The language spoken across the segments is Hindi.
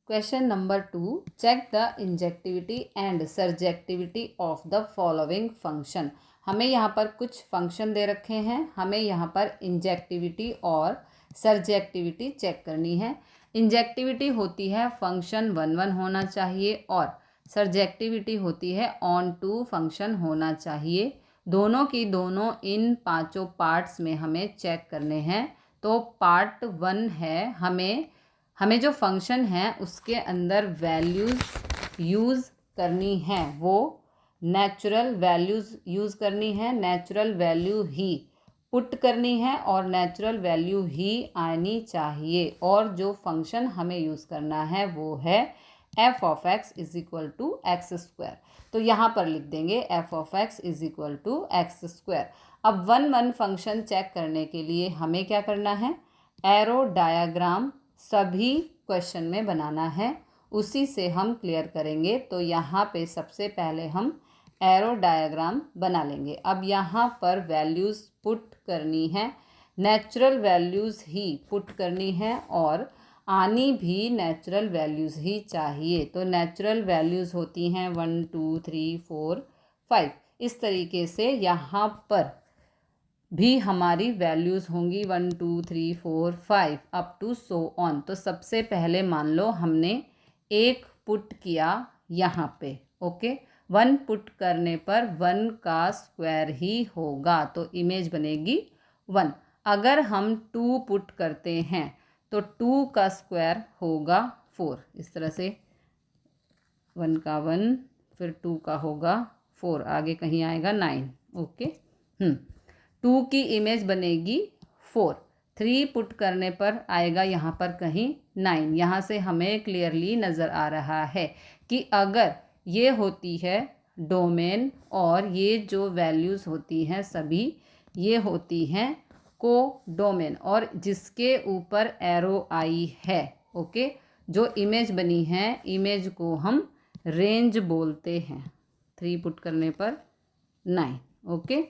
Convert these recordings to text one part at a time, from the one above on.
Question number 2, check the injectivity and surjectivity of the following function. हमें यहाँ पर कुछ फंक्शन दे रखे हैं, हमें यहाँ पर इंजेक्टिविटी और सर्जेक्टिविटी चेक करनी है। इंजेक्टिविटी होती है फंक्शन 1 होना चाहिए और सर्जेक्टिविटी होती है ऑन टू फंक्शन होना चाहिए। दोनों की दोनों इन पांचों पार्ट्स में हमें चेक करने हैं। तो पार्ट 1 है, हमें जो फंक्शन है उसके अंदर वैल्यूज़ यूज़ करनी है, वो नेचुरल वैल्यूज़ यूज़ करनी है, नेचुरल वैल्यू ही पुट करनी है और नेचुरल वैल्यू ही आनी चाहिए। और जो फंक्शन हमें यूज़ करना है वो है f of x is equal to x square. तो यहाँ पर लिख देंगे f of x is equal to x square. अब 1 फंक्शन चेक करने के लिए हमें क्या करना है, एरो डायाग्राम सभी क्वेश्चन में बनाना है, उसी से हम क्लियर करेंगे। तो यहाँ पे सबसे पहले हम एरो डायाग्राम बना लेंगे। अब यहाँ पर वैल्यूज़ पुट करनी है, नेचुरल वैल्यूज़ ही पुट करनी है और आनी भी नेचुरल वैल्यूज़ ही चाहिए। तो नेचुरल वैल्यूज़ होती हैं 1 2 3 4 5। इस तरीके से यहाँ पर भी हमारी वैल्यूज़ होंगी 1 2 3 4 5 अप टू सो ऑन। तो सबसे पहले मान लो हमने 1 पुट किया यहाँ पे, ओके। 1 पुट करने पर 1 का स्क्वायर ही होगा, तो इमेज बनेगी 1। अगर हम 2 पुट करते हैं तो 2 का स्क्वायर होगा 4। इस तरह से 1 का 1, फिर 2 का होगा 4, आगे कहीं आएगा 9, ओके। 2 की इमेज बनेगी 4। 3 पुट करने पर आएगा यहाँ पर कहीं 9। यहाँ से हमें क्लियरली नज़र आ रहा है कि अगर ये होती है डोमेन और ये जो वैल्यूज़ होती हैं सभी ये होती हैं को डोमेन, और जिसके ऊपर एरो आई है, ओके, जो इमेज बनी है इमेज को हम रेंज बोलते हैं। 3 पुट करने पर 9, ओके।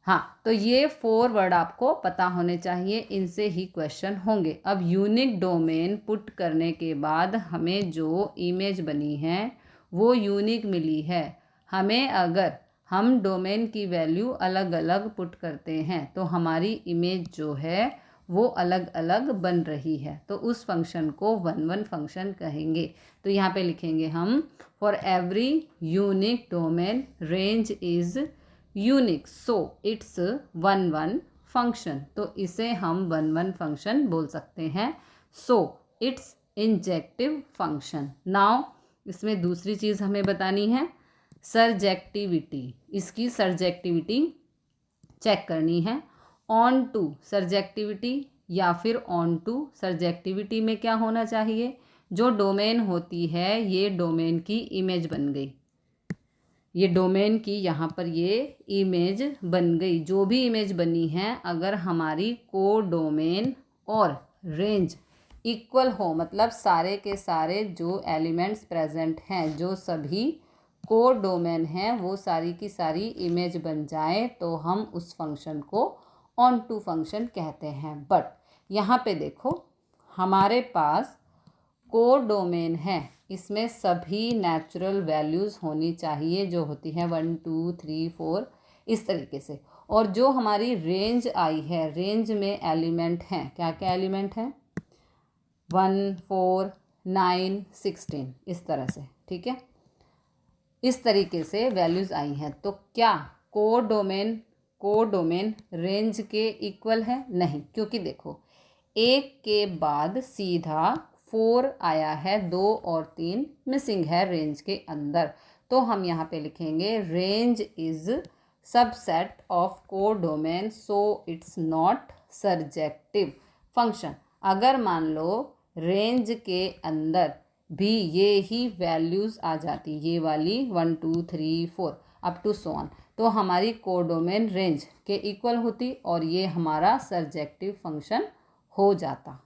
हाँ, तो ये 4 वर्ड आपको पता होने चाहिए, इनसे ही क्वेश्चन होंगे। अब यूनिक डोमेन पुट करने के बाद हमें जो इमेज बनी है वो यूनिक मिली है। हमें अगर हम डोमेन की वैल्यू अलग अलग पुट करते हैं तो हमारी इमेज जो है वो अलग अलग बन रही है, तो उस फंक्शन को 1 फंक्शन कहेंगे। तो यहाँ पे लिखेंगे हम, for every unique domain range is unique so it's 1 function. तो इसे हम 1 फंक्शन बोल सकते हैं। So it's injective function. Now इसमें दूसरी चीज़ हमें बतानी है, सर्जेक्टिविटी। इसकी सर्जेक्टिविटी चेक करनी है। ऑन टू सर्जेक्टिविटी या फिर ऑन टू सर्जेक्टिविटी में क्या होना चाहिए, जो डोमेन होती है ये डोमेन की इमेज बन गई, ये डोमेन की यहाँ पर ये इमेज बन गई। जो भी इमेज बनी है अगर हमारी को डोमेन और रेंज इक्वल हो, मतलब सारे के सारे जो एलिमेंट्स प्रेजेंट हैं, जो सभी को डोमेन हैं, वो सारी की सारी इमेज बन जाए, तो हम उस फंक्शन को ऑन टू फंक्शन कहते हैं। बट यहाँ पे देखो हमारे पास को डोमेन है, इसमें सभी नेचुरल वैल्यूज़ होनी चाहिए जो होती हैं 1 2 3 4 इस तरीके से। और जो हमारी रेंज आई है, रेंज में एलिमेंट हैं, क्या क्या एलिमेंट हैं, 1 4 9 16 इस तरह से, ठीक है। इस तरीके से वैल्यूज़ आई हैं। तो क्या को डोमेन रेंज के इक्वल है? नहीं, क्योंकि देखो 1 के बाद सीधा 4 आया है, 2 और 3 मिसिंग है रेंज के अंदर। तो हम यहाँ पे लिखेंगे रेंज इज़ सबसेट ऑफ को domain so it's not surjective function. अगर मान लो रेंज के अंदर भी ये ही वैल्यूज़ आ जाती, ये वाली 1 2 3 4 अप टू सो ऑन, तो हमारी को डोमेन रेंज के इक्वल होती और ये हमारा सर्जेक्टिव फंक्शन हो जाता।